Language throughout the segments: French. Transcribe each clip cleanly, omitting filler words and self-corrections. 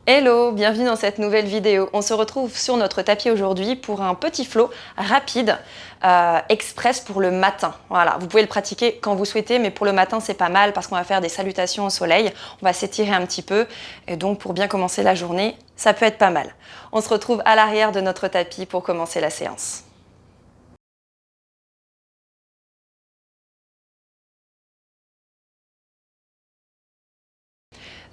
Hello, bienvenue dans cette nouvelle vidéo. On se retrouve sur notre tapis aujourd'hui pour un petit flow rapide, express pour le matin. Voilà, vous pouvez le pratiquer quand vous souhaitez, mais pour le matin c'est pas mal parce qu'on va faire des salutations au soleil, on va s'étirer un petit peu et donc pour bien commencer la journée, ça peut être pas mal. On se retrouve à l'arrière de notre tapis pour commencer la séance.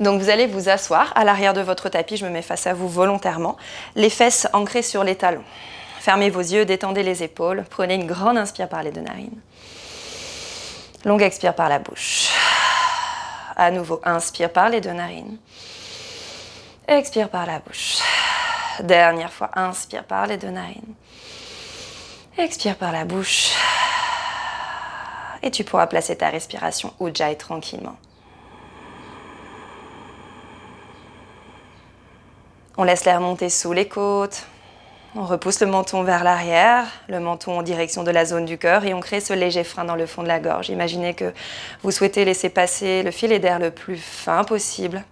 Donc vous allez vous asseoir à l'arrière de votre tapis, je me mets face à vous volontairement, les fesses ancrées sur les talons. Fermez vos yeux, détendez les épaules, prenez une grande inspire par les deux narines. Longue expire par la bouche. À nouveau, inspire par les deux narines. Expire par la bouche. Dernière fois, inspire par les deux narines. Expire par la bouche. Et tu pourras placer ta respiration Ujjayi tranquillement. On laisse l'air monter sous les côtes. On repousse le menton vers l'arrière, le menton en direction de la zone du cœur et on crée ce léger frein dans le fond de la gorge. Imaginez que vous souhaitez laisser passer le filet d'air le plus fin possible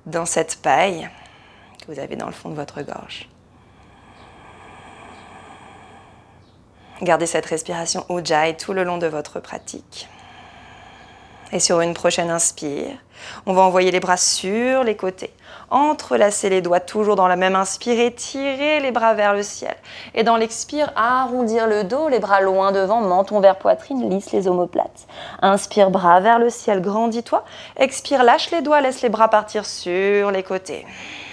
dans cette paille que vous avez dans le fond de votre gorge. Gardez cette respiration Ujjayi tout le long de votre pratique. Et sur une prochaine inspire, on va envoyer les bras sur les côtés. Entrelacez les doigts toujours dans la même inspire et tirez les bras vers le ciel. Et dans l'expire, arrondir le dos, les bras loin devant, menton vers poitrine, lisse les omoplates. Inspire, bras vers le ciel, grandis-toi. Expire, lâche les doigts, laisse les bras partir sur les côtés.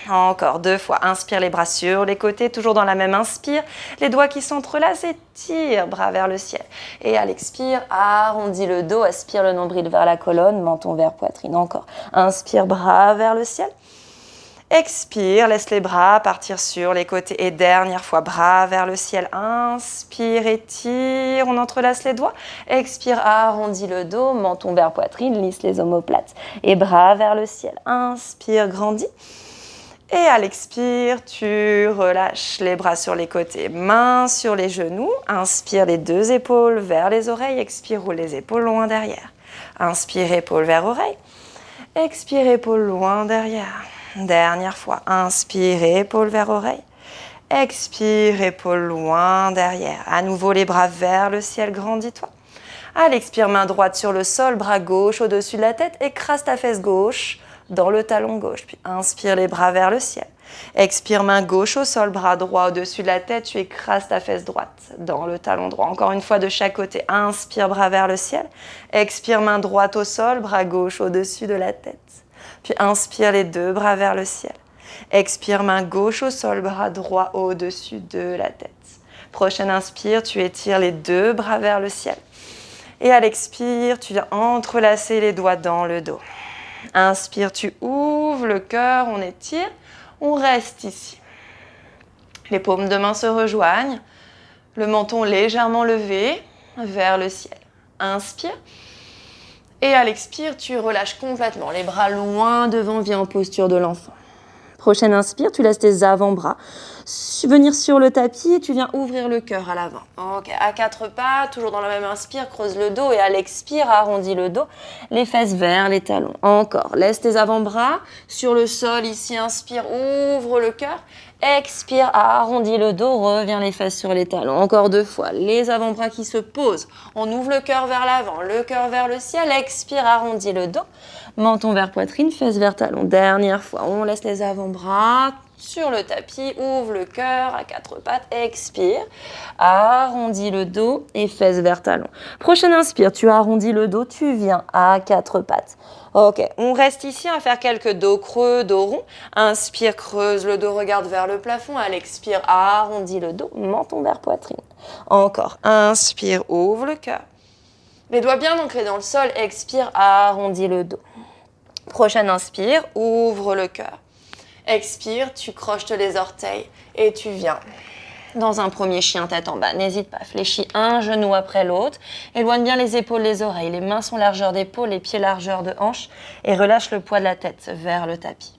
Encore 2 fois, inspire les bras sur les côtés, toujours dans la même inspire, les doigts qui s'entrelacent et tire, bras vers le ciel. Et à l'expire, arrondis le dos, aspire le nombril vers la colonne, menton vers poitrine. Encore, inspire, bras vers le ciel. Expire, laisse les bras partir sur les côtés. Et dernière fois, bras vers le ciel. Inspire, étire, on entrelace les doigts. Expire, arrondis le dos, menton vers poitrine, lisse les omoplates. Et bras vers le ciel. Inspire, grandis. Et à l'expire, tu relâches les bras sur les côtés, mains sur les genoux. Inspire les deux épaules vers les oreilles. Expire, roule les épaules loin derrière. Inspire, épaules vers oreille. Expire, épaules loin derrière. Dernière fois, inspire, épaules vers oreille. Expire, épaules loin derrière. À nouveau, les bras vers le ciel, grandis-toi. À l'expire, main droite sur le sol, bras gauche au-dessus de la tête. Écrase ta fesse gauche dans le talon gauche. Puis inspire les bras vers le ciel. Expire, main gauche au sol, bras droit au-dessus de la tête. Tu écrases ta fesse droite dans le talon droit. Encore une fois de chaque côté. Inspire, bras vers le ciel. Expire, main droite au sol, bras gauche au-dessus de la tête. Puis inspire les deux bras vers le ciel. Expire, main gauche au sol, bras droit au-dessus de la tête. Prochaine inspire, tu étires les deux bras vers le ciel. Et à l'expire, tu viens entrelacer les doigts dans le dos. Inspire, tu ouvres le cœur, on étire, on reste ici. Les paumes de main se rejoignent, le menton légèrement levé vers le ciel. Inspire. Et à l'expire, tu relâches complètement. Les bras loin devant, viens en posture de l'enfant. Prochaine inspire, tu laisses tes avant-bras venir sur le tapis et tu viens ouvrir le cœur à l'avant. Ok, à 4 pas, toujours dans la même inspire, creuse le dos et à l'expire, arrondis le dos, les fesses vers les talons. Encore, laisse tes avant-bras sur le sol, ici, inspire, ouvre le cœur. Expire, arrondis le dos, reviens les fesses sur les talons. Encore 2 fois, les avant-bras qui se posent. On ouvre le cœur vers l'avant, le cœur vers le ciel. Expire, arrondis le dos. Menton vers poitrine, fesses vers talons. Dernière fois, on laisse les avant-bras sur le tapis. Ouvre le cœur à 4 pattes. Expire, arrondis le dos et fesses vers talons. Prochaine inspire, tu arrondis le dos, tu viens à 4 pattes. Ok, on reste ici à faire quelques dos creux, dos rond. Inspire, creuse le dos, regarde vers le plafond. À l'expire, arrondis le dos, menton vers poitrine. Encore, inspire, ouvre le cœur. Les doigts bien ancrés dans le sol, expire, arrondis le dos. Prochaine inspire, ouvre le cœur. Expire, tu crochetes les orteils et tu viens dans un premier chien tête en bas. N'hésite pas, fléchis un genou après l'autre. Éloigne bien les épaules, les oreilles. Les mains sont largeur d'épaule, les pieds largeur de hanche. Et relâche le poids de la tête vers le tapis.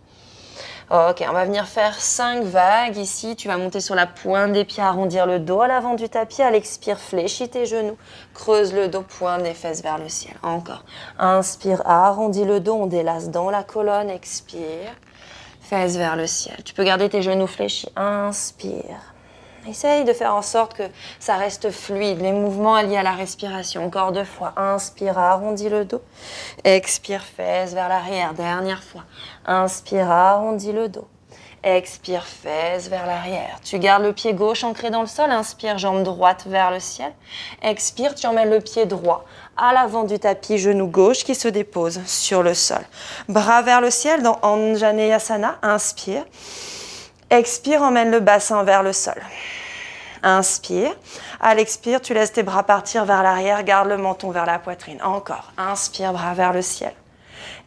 Ok, on va venir faire 5 vagues ici. Tu vas monter sur la pointe des pieds, arrondir le dos à l'avant du tapis. À l'expire, fléchis tes genoux. Creuse le dos, pointe des fesses vers le ciel. Encore. Inspire, arrondis le dos, on délace dans la colonne. Expire. fesses vers le ciel. Tu peux garder tes genoux fléchis. Inspire. Essaye de faire en sorte que ça reste fluide, les mouvements liés à la respiration. Encore 2 fois. Inspire, arrondis le dos. Expire, fesses vers l'arrière. Dernière fois. Inspire, arrondis le dos. Expire, fesses vers l'arrière. Tu gardes le pied gauche ancré dans le sol. Inspire, jambe droite vers le ciel. Expire, tu emmènes le pied droit à l'avant du tapis, genou gauche qui se dépose sur le sol. Bras vers le ciel dans Anjaneyasana. Inspire. Expire, emmène le bassin vers le sol. Inspire. À l'expire, tu laisses tes bras partir vers l'arrière. Garde le menton vers la poitrine. Encore. Inspire, bras vers le ciel.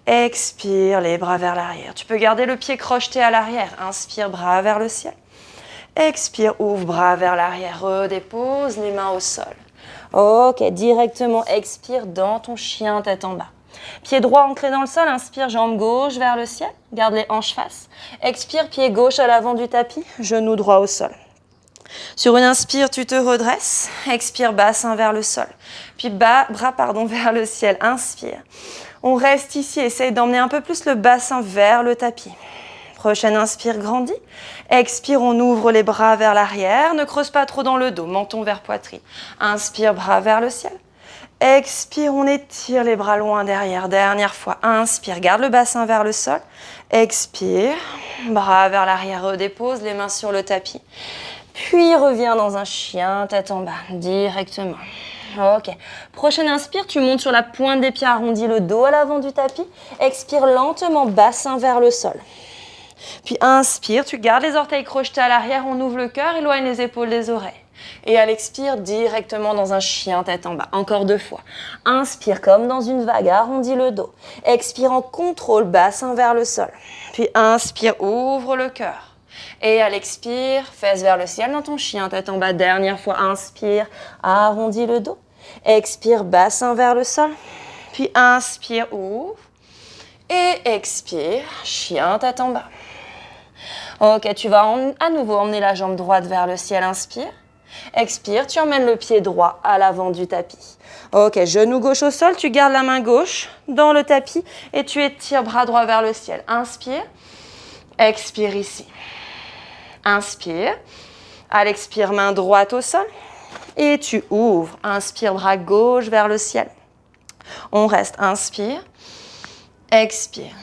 Expire, les bras vers l'arrière. Tu peux garder le pied crocheté à l'arrière. Inspire, bras vers le ciel. Expire, ouvre, bras vers l'arrière. Redépose les mains au sol. Ok, directement expire dans ton chien tête en bas. Pied droit ancré dans le sol, inspire, jambe gauche vers le ciel. Garde les hanches face. Expire, pied gauche à l'avant du tapis, genou droit au sol. Sur une inspire, tu te redresses. Expire, bassin vers le sol. Puis bras vers le ciel. Inspire. On reste ici, essaye d'emmener un peu plus le bassin vers le tapis. Prochaine inspire, grandis. Expire, on ouvre les bras vers l'arrière. Ne creuse pas trop dans le dos, menton vers poitrine. Inspire, bras vers le ciel. Expire, on étire les bras loin derrière. Dernière fois, inspire, garde le bassin vers le sol. Expire, bras vers l'arrière, redépose les mains sur le tapis. Puis reviens dans un chien, tête en bas, directement. Ok. Prochaine inspire, tu montes sur la pointe des pieds, arrondis le dos à l'avant du tapis. Expire lentement, bassin vers le sol. Puis inspire, tu gardes les orteils crochetés à l'arrière, on ouvre le cœur, éloigne les épaules des oreilles. Et à l'expire, directement dans un chien tête en bas. Encore 2 fois. Inspire comme dans une vague, arrondis le dos. Expire en contrôle, bassin vers le sol. Puis inspire, ouvre le cœur. Et à l'expire, fesses vers le ciel dans ton chien tête en bas. Dernière fois, inspire, arrondis le dos. Expire, bassin vers le sol. Puis inspire, ouvre. Et expire, chien tête en bas. Ok, tu vas à nouveau emmener la jambe droite vers le ciel. Inspire. Expire, tu emmènes le pied droit à l'avant du tapis. Ok, genou gauche au sol, tu gardes la main gauche dans le tapis et tu étires bras droit vers le ciel. Inspire, expire ici. Inspire, à l'expire, main droite au sol et tu ouvres. Inspire, bras gauche vers le ciel. On reste, inspire, expire.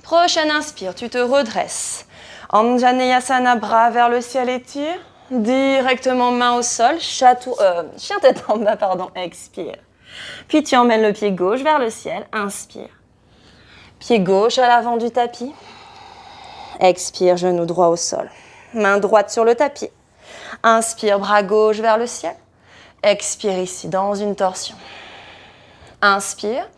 Prochaine inspire, tu te redresses. Anjaneyasana, bras vers le ciel, étire. Directement main au sol, chien tête en bas, expire. Puis tu emmènes le pied gauche vers le ciel, inspire. Pied gauche à l'avant du tapis. Expire, genou droit au sol. Main droite sur le tapis. Inspire, bras gauche vers le ciel. Expire ici, dans une torsion. Inspire.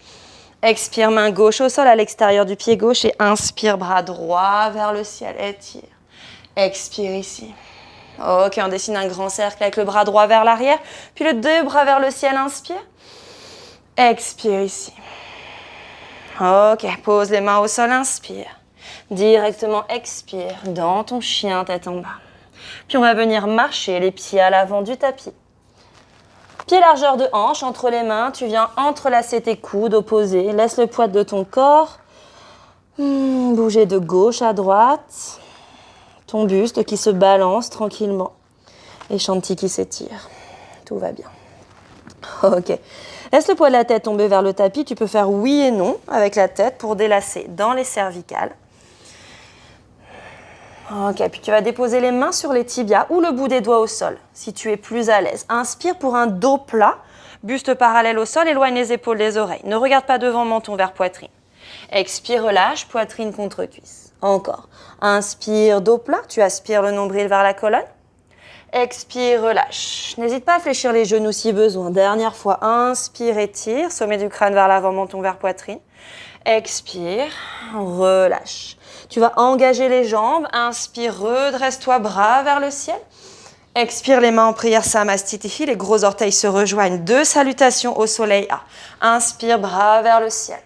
Expire, main gauche au sol à l'extérieur du pied gauche et inspire, bras droit vers le ciel. Étire. Expire ici. Ok, on dessine un grand cercle avec le bras droit vers l'arrière, puis le 2 bras vers le ciel, inspire. Expire ici. Ok, pose les mains au sol, inspire. Directement expire dans ton chien tête en bas. Puis on va venir marcher les pieds à l'avant du tapis. Pied largeur de hanche entre les mains, tu viens entrelacer tes coudes opposés. Laisse le poids de ton corps bouger de gauche à droite. Ton buste qui se balance tranquillement. Et chantilly qui s'étire. Tout va bien. Ok. Laisse le poids de la tête tomber vers le tapis. Tu peux faire oui et non avec la tête pour délasser dans les cervicales. Ok, puis tu vas déposer les mains sur les tibias ou le bout des doigts au sol, si tu es plus à l'aise. Inspire pour un dos plat, buste parallèle au sol, éloigne les épaules des oreilles. Ne regarde pas devant, menton vers poitrine. Expire, relâche, poitrine contre cuisse. Encore. Inspire, dos plat, tu aspires le nombril vers la colonne. Expire, relâche. N'hésite pas à fléchir les genoux si besoin. Dernière fois, inspire, étire, sommet du crâne vers l'avant, menton vers poitrine. Expire, relâche. Tu vas engager les jambes. Inspire, redresse-toi, bras vers le ciel. Expire, les mains en prière Samastitihi. Les gros orteils se rejoignent. 2 salutations au soleil A. Inspire, bras vers le ciel.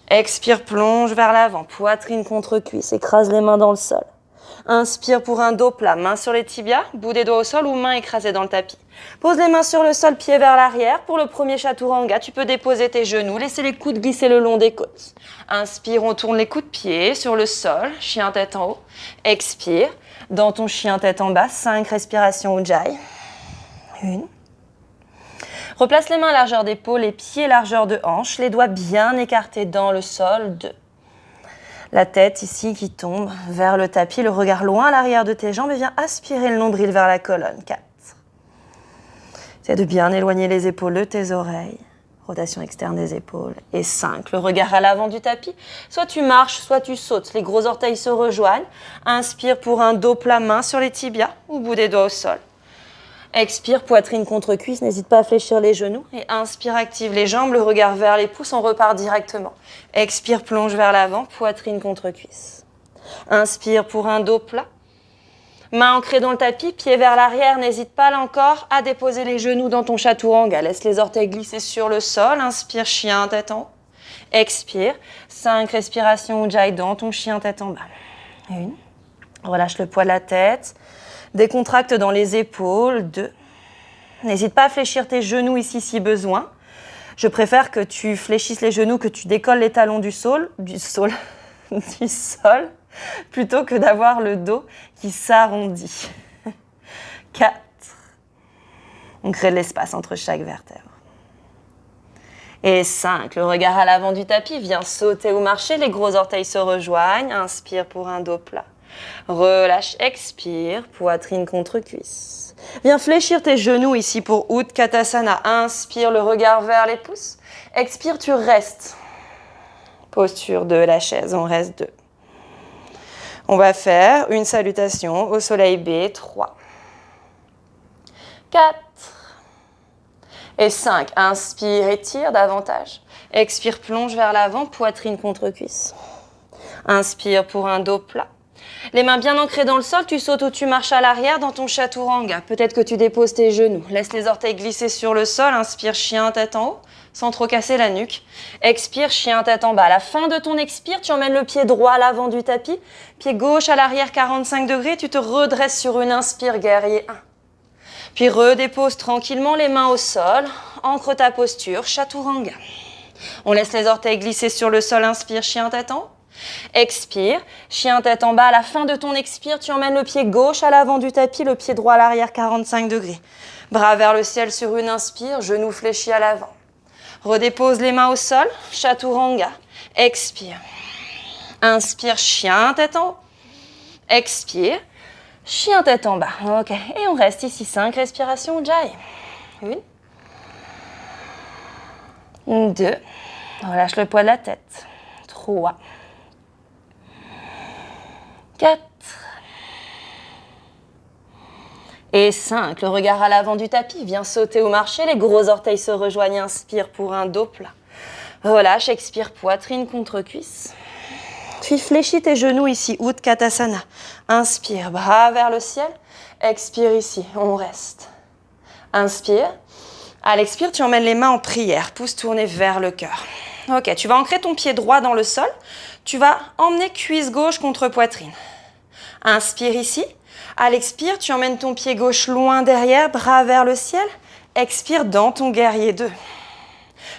Expire, plonge vers l'avant. Poitrine contre cuisse. Écrase les mains dans le sol. Inspire pour un dos plat, main sur les tibias, bout des doigts au sol ou main écrasée dans le tapis. Pose les mains sur le sol, pieds vers l'arrière. Pour le premier chaturanga, tu peux déposer tes genoux, laisser les coudes glisser le long des côtes. Inspire, on tourne les coudes de pied sur le sol, chien tête en haut. Expire, dans ton chien tête en bas, 5 respirations Ujjayi. 1. Replace les mains largeur d'épaule, les pieds largeur de hanche, les doigts bien écartés dans le sol. 2. La tête ici qui tombe vers le tapis, le regard loin à l'arrière de tes jambes et viens aspirer le nombril vers la colonne. 4. C'est de bien éloigner les épaules de tes oreilles. Rotation externe des épaules. Et 5. Le regard à l'avant du tapis. Soit tu marches, soit tu sautes. Les gros orteils se rejoignent. Inspire pour un dos plat, main sur les tibias ou bout des doigts au sol. Expire, poitrine contre cuisse, n'hésite pas à fléchir les genoux. Et inspire, active les jambes, le regard vers les pouces, on repart directement. Expire, plonge vers l'avant, poitrine contre cuisse. Inspire pour un dos plat. Main ancrée dans le tapis, pied vers l'arrière, n'hésite pas là encore à déposer les genoux dans ton chaturanga. Laisse les orteils glisser sur le sol. Inspire, chien tête en haut. Expire, 5 respirations Ujjayi dans ton chien tête en bas. 1. Relâche le poids de la tête. Décontracte dans les épaules. 2. N'hésite pas à fléchir tes genoux ici si besoin. Je préfère que tu fléchisses les genoux, que tu décolles les talons du sol, plutôt que d'avoir le dos qui s'arrondit. 4. On crée de l'espace entre chaque vertèbre. Et 5. Le regard à l'avant du tapis, viens sauter ou marcher, les gros orteils se rejoignent. Inspire pour un dos plat. Relâche, expire, poitrine contre cuisse. Viens fléchir tes genoux ici pour Utkatasana. Inspire, le regard vers les pouces. Expire, tu restes. Posture de la chaise, on reste 2. On va faire une salutation au soleil B, 3. 4. Et 5. Inspire, étire davantage. Expire, plonge vers l'avant, poitrine contre cuisse. Inspire pour un dos plat. Les mains bien ancrées dans le sol, tu sautes ou tu marches à l'arrière dans ton chaturanga. Peut-être que tu déposes tes genoux. Laisse les orteils glisser sur le sol. Inspire, chien tête en haut, sans trop casser la nuque. Expire, chien tête en bas. À la fin de ton expire, tu emmènes le pied droit à l'avant du tapis. Pied gauche à l'arrière, 45 degrés. Tu te redresses sur une inspire, guerrier 1. Puis redépose tranquillement les mains au sol. Ancre ta posture, chaturanga. On laisse les orteils glisser sur le sol. Inspire, chien tête en haut. Expire, chien tête en bas. À la fin de ton expire, tu emmènes le pied gauche à l'avant du tapis, le pied droit à l'arrière, 45 degrés. Bras vers le ciel sur une inspire, genoux fléchis à l'avant. Redépose les mains au sol, chaturanga. Expire. Inspire, chien tête en haut. Expire, chien tête en bas. Ok, et on reste ici, 5 respirations Ujjayi. 1. 2. Relâche le poids de la tête. 3. 4. Et 5. Le regard à l'avant du tapis. Viens sauter ou marcher. Les gros orteils se rejoignent. Inspire pour un dos plat. Relâche. Expire. Poitrine contre cuisse. Puis fléchis tes genoux ici. Utkatasana. Inspire. Bras vers le ciel. Expire ici. On reste. Inspire. À l'expire, tu emmènes les mains en prière. Pouce tourné vers le cœur. Ok, tu vas ancrer ton pied droit dans le sol. Tu vas emmener cuisse gauche contre poitrine. Inspire ici. À l'expire, tu emmènes ton pied gauche loin derrière, bras vers le ciel. Expire dans ton guerrier 2.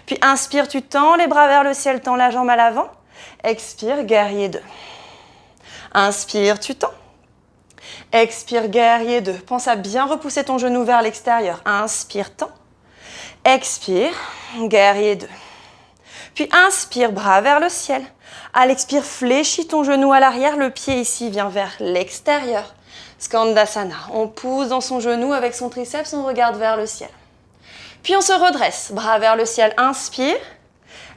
Puis inspire, tu tends les bras vers le ciel, tends la jambe à l'avant. Expire, guerrier 2. Inspire, tu tends. Expire, guerrier 2. Pense à bien repousser ton genou vers l'extérieur. Inspire, tends. Expire, guerrier 2. Puis inspire, bras vers le ciel. À l'expire, fléchis ton genou à l'arrière. Le pied ici vient vers l'extérieur. Skandasana. On pousse dans son genou avec son triceps, on regarde vers le ciel. Puis on se redresse, bras vers le ciel. Inspire,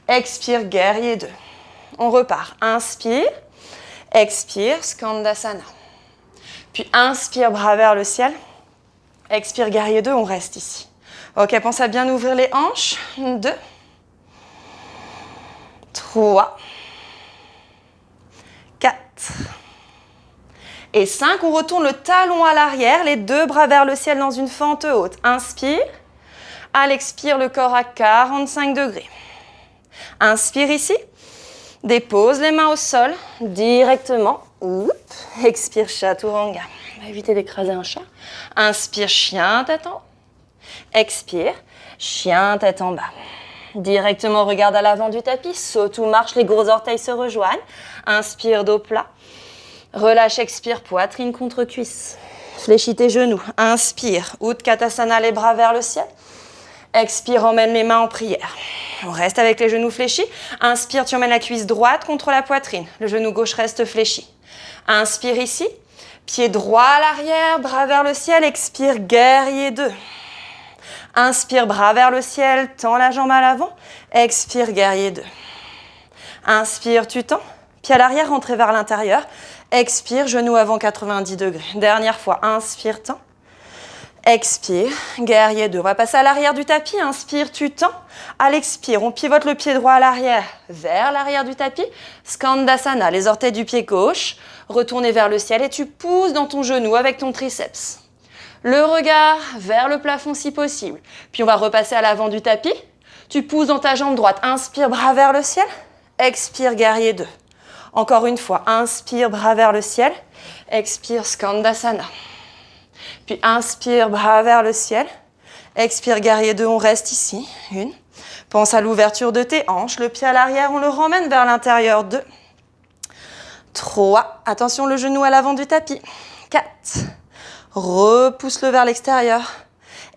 expire, guerrier 2. On repart. Inspire, expire, Skandasana. Puis inspire, bras vers le ciel. Expire, guerrier 2, on reste ici. Ok, pense à bien ouvrir les hanches. 2. 3, 4 et 5. On retourne le talon à l'arrière, les 2 bras vers le ciel dans une fente haute. Inspire. À l'expire, le corps à 45 degrés. Inspire ici. Dépose les mains au sol directement. Oups. Expire, chaturanga. On va éviter d'écraser un chat. Inspire, chien, tête en haut. Expire, chien, tête en bas. Directement, regarde à l'avant du tapis. Saute ou marche, les gros orteils se rejoignent. Inspire, dos plat. Relâche, expire, poitrine contre cuisse. Fléchis tes genoux. Inspire, Utkatasana, les bras vers le ciel. Expire, emmène les mains en prière. On reste avec les genoux fléchis. Inspire, tu emmènes la cuisse droite contre la poitrine. Le genou gauche reste fléchi. Inspire ici. Pied droit à l'arrière, bras vers le ciel. Expire, guerrier 2. Inspire, bras vers le ciel, tends la jambe à l'avant. Expire, guerrier 2. Inspire, tu tends. Pied à l'arrière, rentrez vers l'intérieur. Expire, genou avant 90 degrés. Dernière fois, inspire, tends. Expire, guerrier 2. On va passer à l'arrière du tapis. Inspire, tu tends. À l'expire, on pivote le pied droit à l'arrière, vers l'arrière du tapis. Skandasana, les orteils du pied gauche. Retournez vers le ciel et tu pousses dans ton genou avec ton triceps. Le regard vers le plafond si possible. Puis on va repasser à l'avant du tapis. Tu pousses dans ta jambe droite. Inspire, bras vers le ciel. Expire, guerrier 2. Encore une fois, inspire, bras vers le ciel. Expire, Skandasana. Puis inspire, bras vers le ciel. Expire, guerrier 2, on reste ici. 1. Pense à l'ouverture de tes hanches. Le pied à l'arrière, on le ramène vers l'intérieur. 2. 3. Attention, le genou à l'avant du tapis. 4. Repousse-le vers l'extérieur.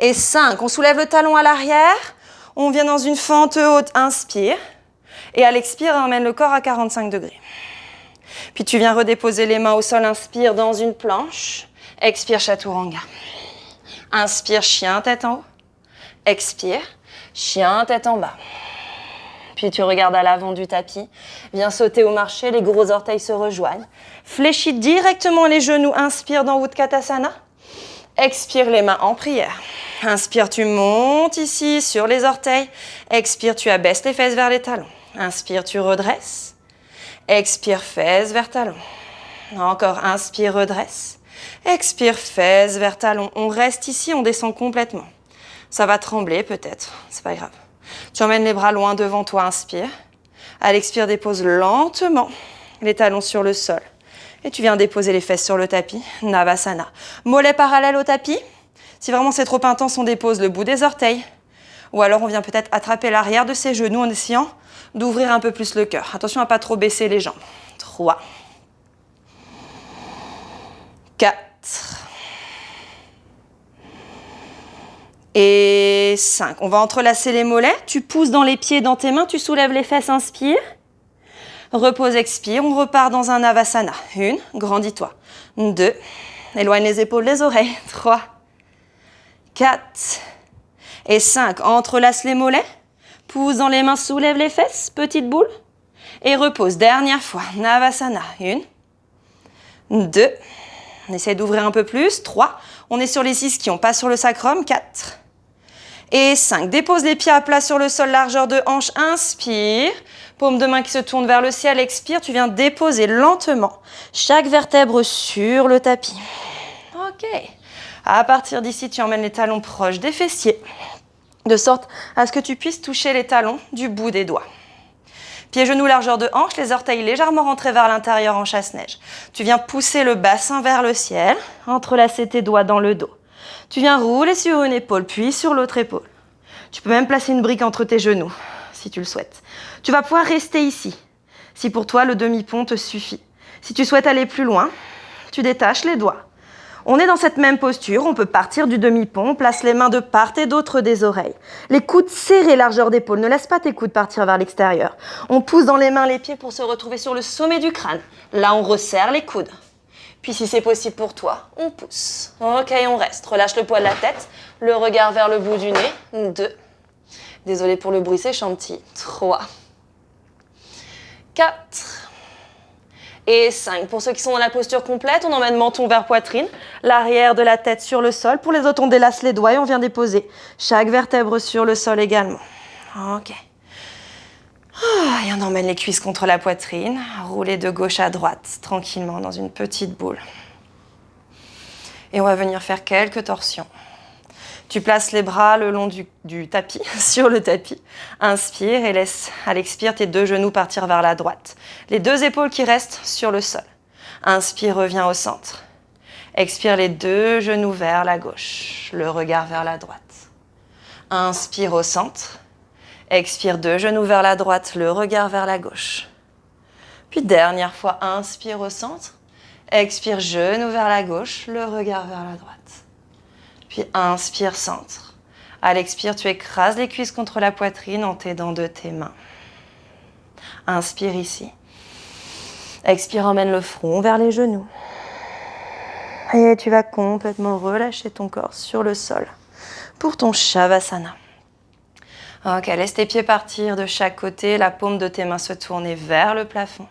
Et 5. On soulève le talon à l'arrière. On vient dans une fente haute. Inspire. Et à l'expire, on emmène le corps à 45 degrés. Puis tu viens redéposer les mains au sol. Inspire dans une planche. Expire, chaturanga. Inspire, chien, tête en haut. Expire, chien, tête en bas. Puis tu regardes à l'avant du tapis. Viens sauter ou marcher, les gros orteils se rejoignent. Fléchis directement les genoux. Inspire dans Utkatasana. Expire, les mains en prière. Inspire, tu montes ici sur les orteils. Expire, tu abaisses les fesses vers les talons. Inspire, tu redresses. Expire, fesses vers talons. Encore, inspire, redresse. Expire, fesses vers talons. On reste ici, on descend complètement. Ça va trembler peut-être, c'est pas grave. Tu emmènes les bras loin devant toi, inspire. À l'expire, dépose lentement les talons sur le sol. Et tu viens déposer les fesses sur le tapis, Navasana. Mollets parallèles au tapis. Si vraiment c'est trop intense, on dépose le bout des orteils. Ou alors on vient peut-être attraper l'arrière de ses genoux en essayant d'ouvrir un peu plus le cœur. Attention à ne pas trop baisser les jambes. 3. 4. Et 5. On va entrelacer les mollets. Tu pousses dans les pieds, dans tes mains. Tu soulèves les fesses, inspire. Repose, expire. On repart dans un Navasana. 1. Grandis-toi. 2. Éloigne les épaules des oreilles. 3. 4. Et 5. Entrelace les mollets. Pousse dans les mains, soulève les fesses. Petite boule. Et repose. Dernière fois. Navasana. 1. 2. On essaie d'ouvrir un peu plus. 3. On est sur les ischions, pas sur le sacrum. 4. Et 5. Dépose les pieds à plat sur le sol, largeur de hanche. Inspire. Paume de main qui se tourne vers le ciel. Expire. Tu viens déposer lentement chaque vertèbre sur le tapis. Ok. À partir d'ici, tu emmènes les talons proches des fessiers, de sorte à ce que tu puisses toucher les talons du bout des doigts. Pieds, genoux, largeur de hanche, les orteils légèrement rentrés vers l'intérieur en chasse-neige. Tu viens pousser le bassin vers le ciel, entrelacer tes doigts dans le dos. Tu viens rouler sur une épaule, puis sur l'autre épaule. Tu peux même placer une brique entre tes genoux, si tu le souhaites. Tu vas pouvoir rester ici, si pour toi le demi-pont te suffit. Si tu souhaites aller plus loin, tu détaches les doigts. On est dans cette même posture, on peut partir du demi-pont, on place les mains de part et d'autre des oreilles. Les coudes serrés, largeur d'épaule, ne laisse pas tes coudes partir vers l'extérieur. On pousse dans les mains les pieds pour se retrouver sur le sommet du crâne. Là, on resserre les coudes. Puis si c'est possible pour toi, on pousse. Ok, on reste. Relâche le poids de la tête, le regard vers le bout du nez. 2. Désolée pour le bruit, c'est chantilly. 3. 4. Et 5. Pour ceux qui sont dans la posture complète, on emmène menton vers poitrine, l'arrière de la tête sur le sol. Pour les autres, on délace les doigts et on vient déposer chaque vertèbre sur le sol également. Ok. Et on emmène les cuisses contre la poitrine, rouler de gauche à droite, tranquillement, dans une petite boule. Et on va venir faire quelques torsions. Tu places les bras le long du tapis, sur le tapis. Inspire et laisse à l'expire tes 2 genoux partir vers la droite. Les 2 épaules qui restent sur le sol. Inspire, reviens au centre. Expire les deux genoux vers la gauche, le regard vers la droite. Inspire au centre. Expire, deux genoux vers la droite, le regard vers la gauche. Puis dernière fois, inspire au centre. Expire, genoux vers la gauche, le regard vers la droite. Puis inspire, centre. À l'expire, tu écrases les cuisses contre la poitrine en t'aidant de tes mains. Inspire ici. Expire, emmène le front vers les genoux. Et tu vas complètement relâcher ton corps sur le sol pour ton Shavasana. Ok, laisse tes pieds partir de chaque côté, la paume de tes mains se tourner vers le plafond.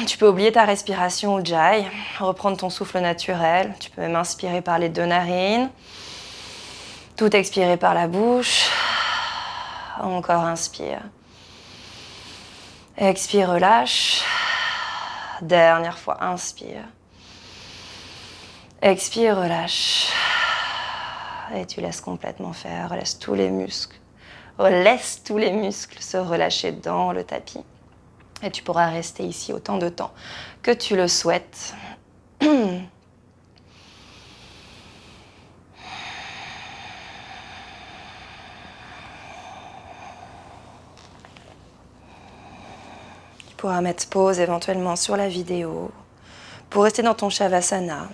Tu peux oublier ta respiration Ujjayi, reprendre ton souffle naturel. Tu peux même inspirer par les deux narines, tout expirer par la bouche. Encore inspire. Expire, relâche. Dernière fois, inspire. Expire, relâche. Et tu laisses complètement faire. Relâche tous les muscles. Laisse tous les muscles se relâcher dans le tapis. Et tu pourras rester ici autant de temps que tu le souhaites. Tu pourras mettre pause éventuellement sur la vidéo pour rester dans ton Shavasana.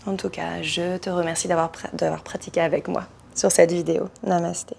En tout cas, je te remercie d'avoir pratiqué avec moi sur cette vidéo. Namasté.